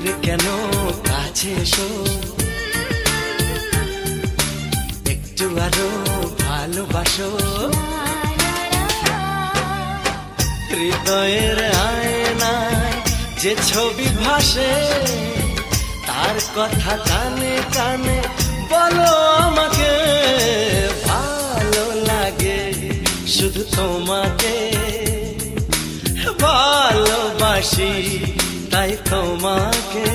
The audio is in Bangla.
দূরে কেন কাছে এসো, একটু আরো ভালোবাসো। হৃদয়ের আয়নায় যে ছবি ভাসে, তার কথা কানে কানে বলো আমাকে। ভালো লাগে শুধু তোমাকে, ভালোবাসি তাই তোমাকে।